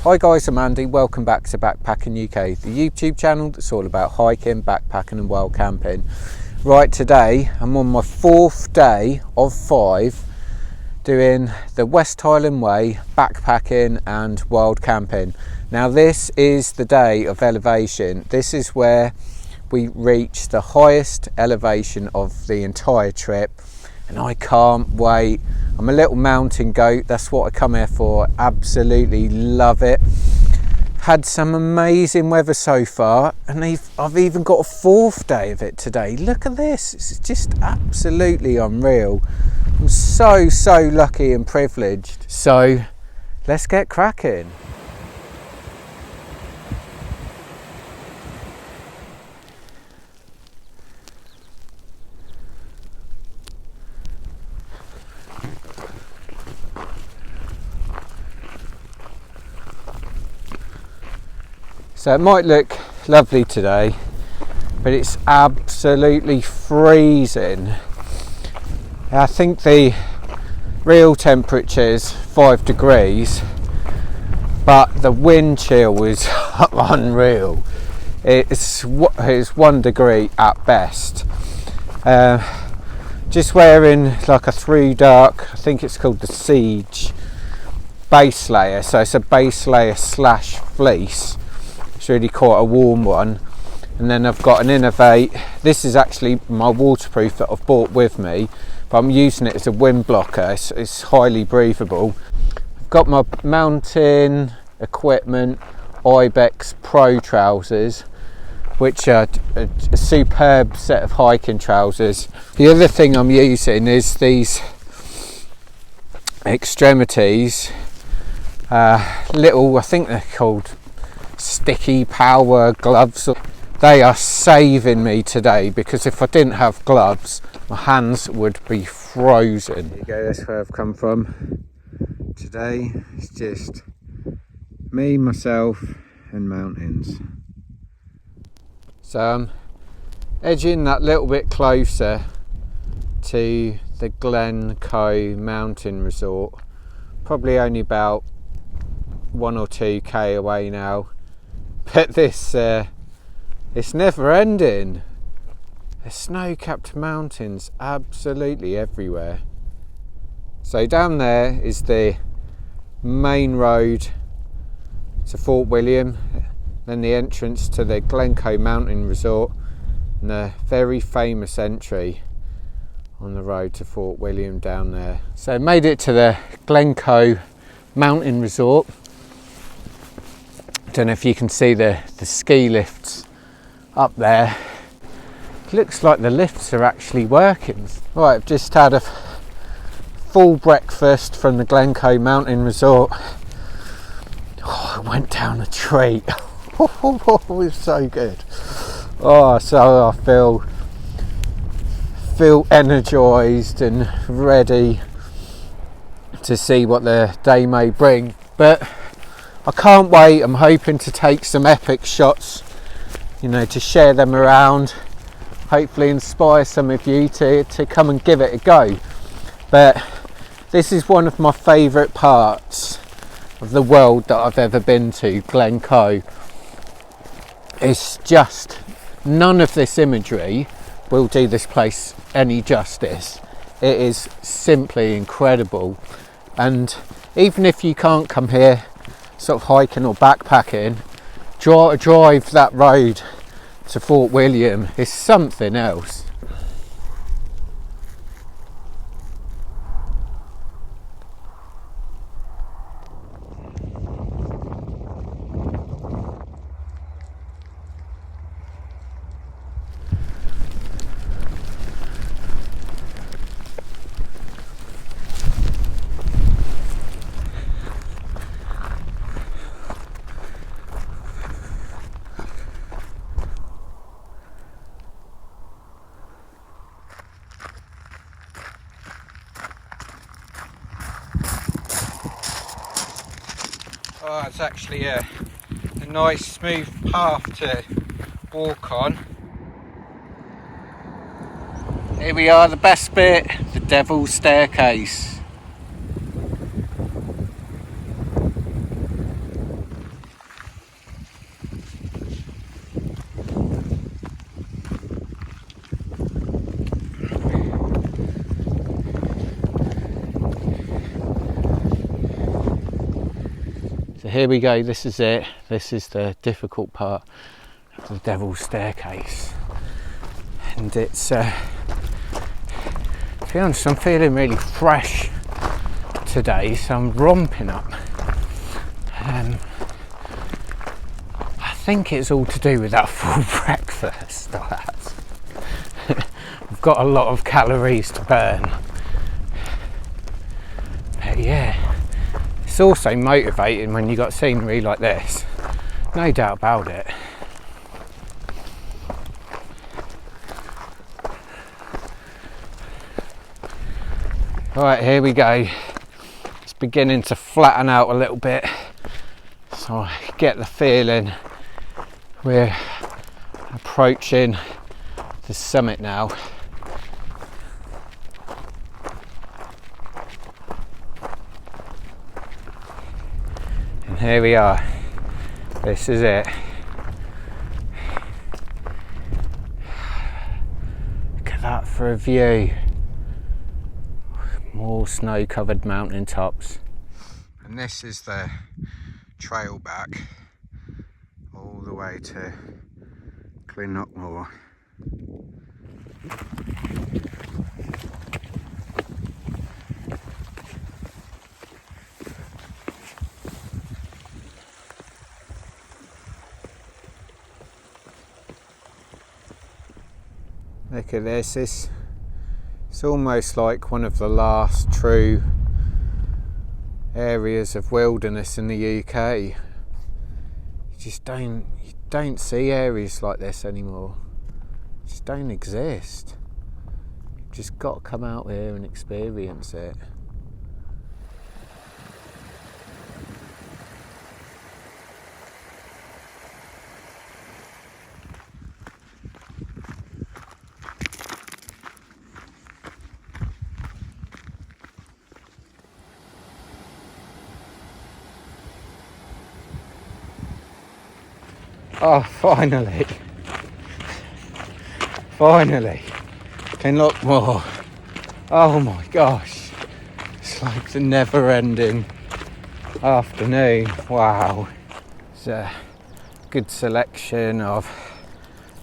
Hi guys, I'm Andy, welcome back to Backpacking UK, the YouTube channel that's all about hiking, backpacking and wild camping. Right, today I'm on my fourth day of 5 doing the West Highland Way, backpacking and wild camping. Now this is the day of elevation. This is where we reach the highest elevation of the entire trip and I can't wait. I'm a little mountain goat, that's what I come here for. Absolutely love it. Had some amazing weather so far and I've even got a 4th day of it today. Look at this, it's just absolutely unreal. I'm so lucky and privileged. So let's get cracking. So it might look lovely today, but it's absolutely freezing. I think the real temperature is 5 degrees, but the wind chill is unreal. It's 1 degree at best. Just wearing like a Thru dark, I think it's called the Siege base layer. So it's a base layer slash fleece. It's really quite a warm one. And then I've got an Innovate. This is actually my waterproof that I've brought with me, but I'm using it as a wind blocker. It's highly breathable. I've got my mountain equipment Ibex Pro trousers, which are a superb set of hiking trousers. The other thing I'm using is these Extremities little, I think they're called sticky power gloves. They are saving me today because if I didn't have gloves my hands would be frozen. There you go, that's where I've come from. Today it's just me, myself and mountains. So I'm edging that little bit closer to the Glen Coe Mountain Resort, probably only about 1 or 2k away now. But this, it's never ending. There's snow-capped mountains absolutely everywhere. So down there is the main road to Fort William, then the entrance to the Glencoe Mountain Resort, and the very famous entry on the road to Fort William down there. So made it to the Glencoe Mountain Resort. Don't know if you can see the ski lifts up there. Looks like the lifts are actually working. Right, I've just had a full breakfast from the Glencoe Mountain Resort. Oh, I went down a tree. Oh, it was so good. Oh, so I feel energised and ready to see what the day may bring. But I can't wait. I'm hoping to take some epic shots, you know, to share them around, hopefully inspire some of you to come and give it a go. But this is one of my favourite parts of the world that I've ever been to, Glen Coe. It's just, none of this imagery will do this place any justice. It is simply incredible, and even if you can't come here sort of hiking or backpacking, drive that road to Fort William is something else. Oh, it's actually a nice smooth path to walk on. Here we are, the best bit, the Devil's Staircase. So here we go, this is it. This is the difficult part of the Devil's Staircase. And it's, to be honest, I'm feeling really fresh today, so I'm romping up. I think it's all to do with that full breakfast I had. I've got a lot of calories to burn. But yeah, it's also motivating when you got scenery like this, no doubt about it. Right, here we go. It's beginning to flatten out a little bit, so I get the feeling we're approaching the summit now. And here we are. This is it. Look at that for a view. More snow-covered mountain tops. And this is the trail back all the way to Kinlochmore. Look at this, it's almost like one of the last true areas of wilderness in the UK. You just don't see areas like this anymore. They just don't exist. You've just got to come out here and experience it. Oh, finally! Finally! Kinlochmore! Oh my gosh! It's like the never-ending afternoon. Wow! It's a good selection of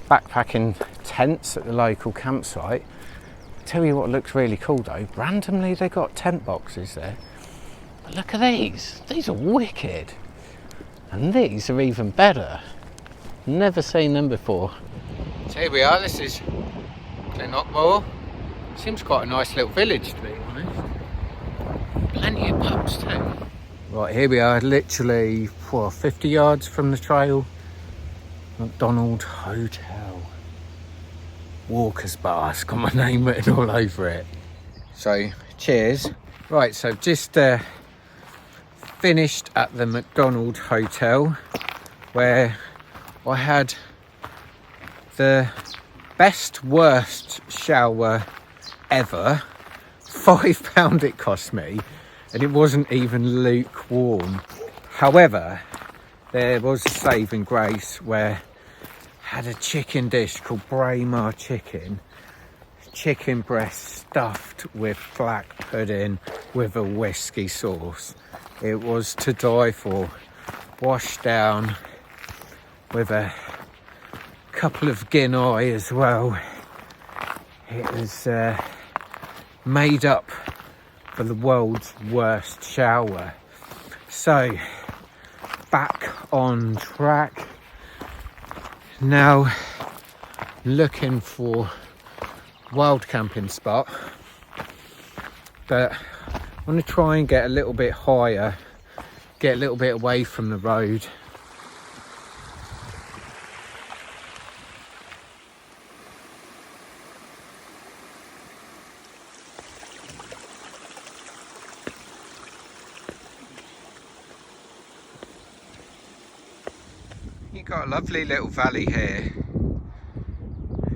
backpacking tents at the local campsite. Tell you what looks really cool though, randomly they got tent boxes there. But look at these! These are wicked! And these are even better. Never seen them before. So here we are, this is Kinlochmore. Seems quite a nice little village to be honest. Plenty of pubs too. Right, here we are, literally 50 yards from the trail. McDonald Hotel. Walker's Bar, it's got my name written all over it. So, cheers. Right, so just finished at the McDonald Hotel where I had the best worst shower ever. £5 it cost me, and it wasn't even lukewarm. However, there was a saving grace where I had a chicken dish called Braemar chicken breast stuffed with black pudding with a whiskey sauce. It was to die for. Washed down with a couple of guinea as well. It was made up for the world's worst shower. So, back on track. Now, looking for wild camping spot. But I want to try and get a little bit higher, get a little bit away from the road. You've got a lovely little valley here.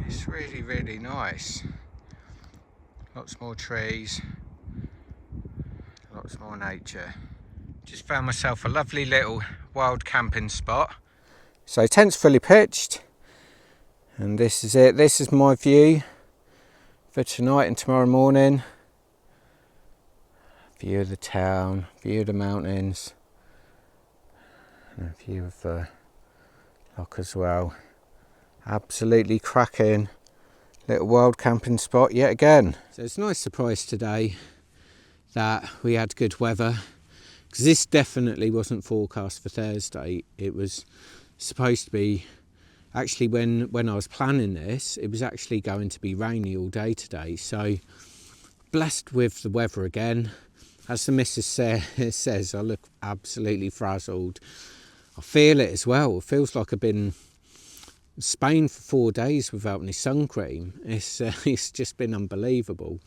It's really, really nice. Lots more trees, lots more nature. Just found myself a lovely little wild camping spot. So tent's fully pitched, and this is it. This is my view for tonight and tomorrow morning. View of the town, view of the mountains. And a view of the loch as well. Absolutely cracking little wild camping spot yet again. So it's a nice surprise today that we had good weather, because this definitely wasn't forecast for Thursday. It was supposed to be, actually when I was planning this, it was actually going to be rainy all day today. So blessed with the weather again. As the missus says, I look absolutely frazzled. I feel it as well. It feels like I've been in Spain for 4 days without any sun cream. It's just been unbelievable.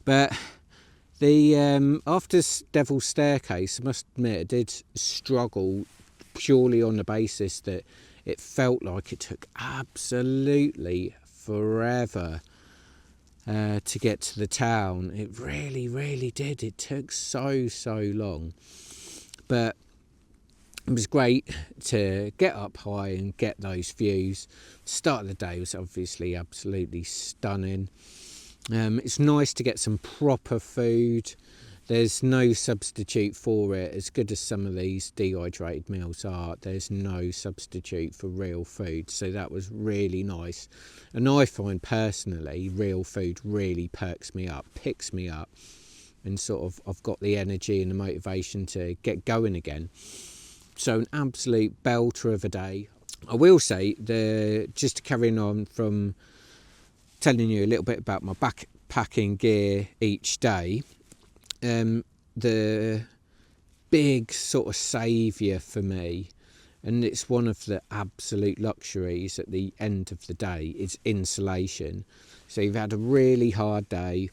But the after Devil's Staircase, I must admit, I did struggle purely on the basis that it felt like it took absolutely forever to get to the town. It really did. It took so long, but it was great to get up high and get those views. The start of the day was obviously absolutely stunning. It's nice to get some proper food. There's no substitute for it. As good as some of these dehydrated meals are, there's no substitute for real food. So that was really nice. And I find personally, real food really perks me up, picks me up, and sort of I've got the energy and the motivation to get going again. So an absolute belter of a day. I will say, just to carry on from telling you a little bit about my backpacking gear each day, the big sort of saviour for me, and it's one of the absolute luxuries at the end of the day, is insulation. So you've had a really hard day,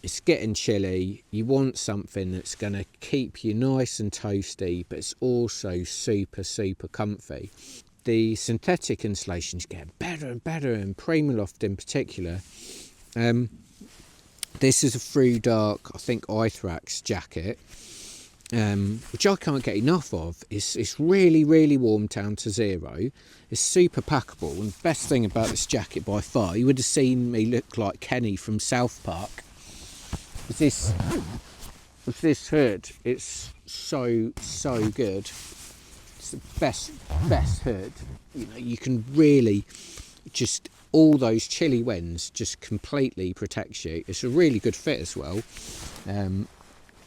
it's getting chilly, you want something that's going to keep you nice and toasty, but it's also super comfy. The synthetic insulation's getting better and better, and Primaloft in particular. This is a Thru Dark, I think, Ithrax jacket, which I can't get enough of. It's really warm down to zero. It's super packable, and the best thing about this jacket by far, you would have seen me look like Kenny from South Park, with this hood. It's so good. It's the best hood. You know, you can really just, all those chilly winds just completely protects you. It's a really good fit as well, and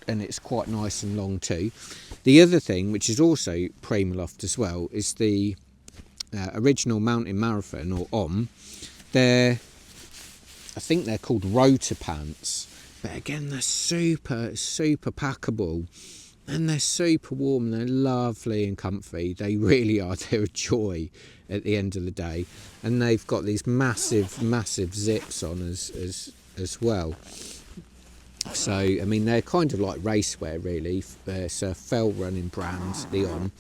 it's quite nice and long too. The other thing, which is also Primaloft as well, is the original Mountain Marathon, or OM. I think they're called rotor pants, but again, they're super packable, and they're super warm. They're lovely and comfy. They really are. They're a joy at the end of the day, and they've got these massive zips on as well. So I mean, they're kind of like racewear really. It's a fell running brand, the OM.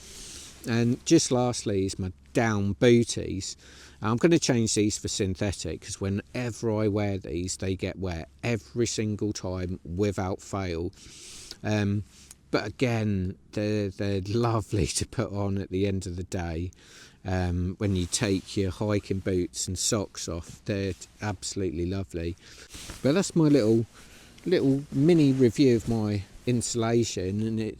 And just lastly is my down booties. I'm going to change these for synthetic, because whenever I wear these, they get wet every single time without fail. But again, they're lovely to put on at the end of the day. When you take your hiking boots and socks off, they're absolutely lovely. But that's my little mini review of my insulation, and it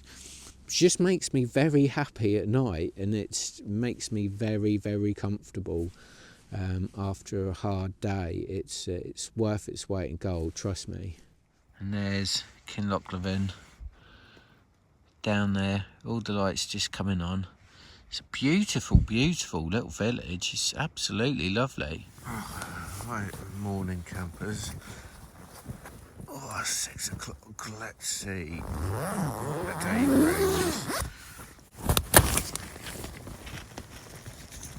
just makes me very happy at night, and it makes me very comfortable after a hard day. It's worth its weight in gold, trust me. And there's Kinlochleven down there, all the lights just coming on. It's a beautiful little village. It's absolutely lovely. Right, morning campers. 6 o'clock, let's see what the day brings.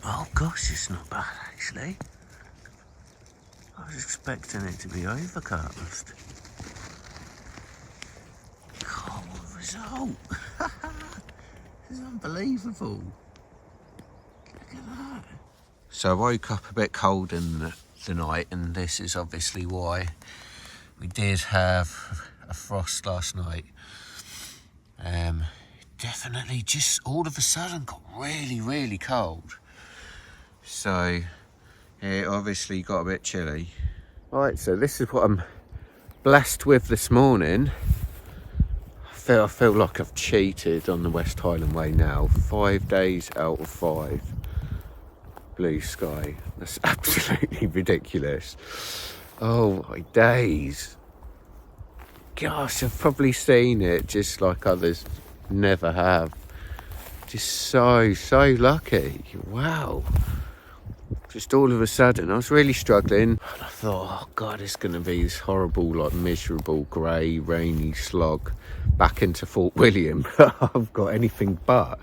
Oh gosh, it's not bad actually. I was expecting it to be overcast. Oh, what a result! This is unbelievable. Look at that. So I woke up a bit cold in the night, and this is obviously why. We did have a frost last night. Definitely just all of a sudden got really cold. So it obviously got a bit chilly. Right, so this is what I'm blessed with this morning. feel like I've cheated on the West Highland Way now. 5 days out of 5. Blue sky. That's absolutely ridiculous. Oh my days. Gosh, I've probably seen it just like others never have. Just so lucky. Wow. Just all of a sudden, I was really struggling. And I thought, oh God, it's going to be this horrible, like miserable, grey, rainy slog back into Fort William. I've got anything but.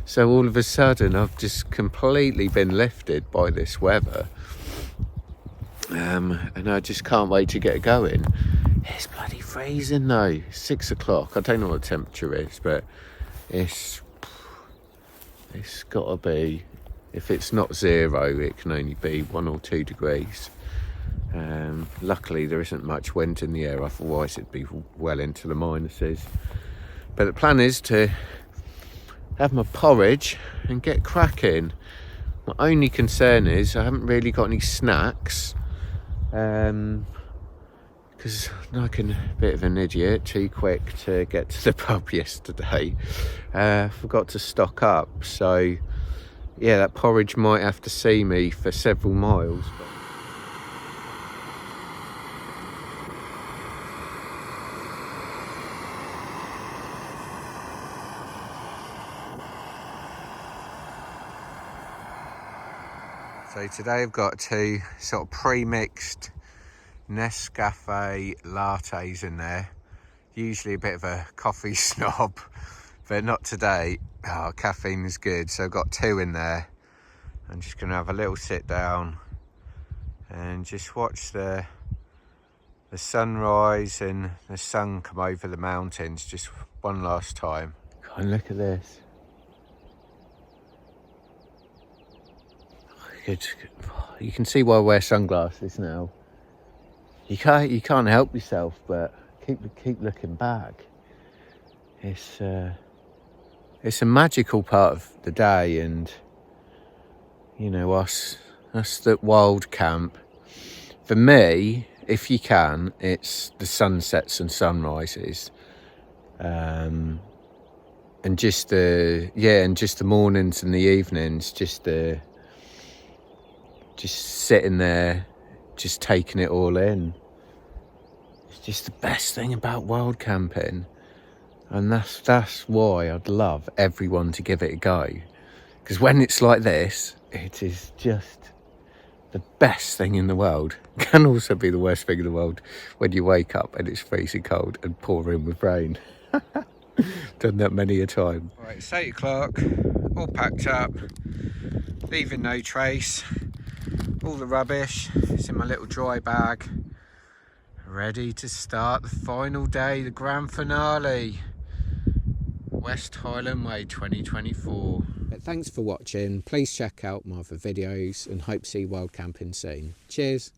So all of a sudden, I've just completely been lifted by this weather. And I just can't wait to get going. It's bloody freezing though. 6 o'clock. I don't know what the temperature is, but it's got to be. If it's not 0, it can only be 1 or 2 degrees. Luckily, there isn't much wind in the air, otherwise it'd be well into the minuses. But the plan is to have my porridge and get cracking. My only concern is I haven't really got any snacks. Because like a bit of an idiot, too quick to get to the pub yesterday. Forgot to stock up, so yeah, that porridge might have to see me for several miles. So today I've got 2 sort of pre-mixed Nescafe lattes in there. Usually a bit of a coffee snob, but not today. Oh, caffeine is good, so I've got 2 in there. I'm just going to have a little sit down and just watch the sunrise and the sun come over the mountains just one last time. God, look at this. You can see why I wear sunglasses now. You can't help yourself but keep looking back. It's a magical part of the day, and you know, us at wild camp, for me, if you can, it's the sunsets and sunrises, and just the mornings and the evenings, just sitting there, just taking it all in. It's just the best thing about wild camping. And that's why I'd love everyone to give it a go. Because when it's like this, it is just the best thing in the world. It can also be the worst thing in the world when you wake up and it's freezing cold and pouring with rain. Done that many a time. Right, it's 8 o'clock, all packed up, leaving no trace. All the rubbish is in my little dry bag. Ready to start the final day, the grand finale. West Highland Way 2024. Thanks for watching. Please check out my other videos and hope to see you wild camping soon. Cheers.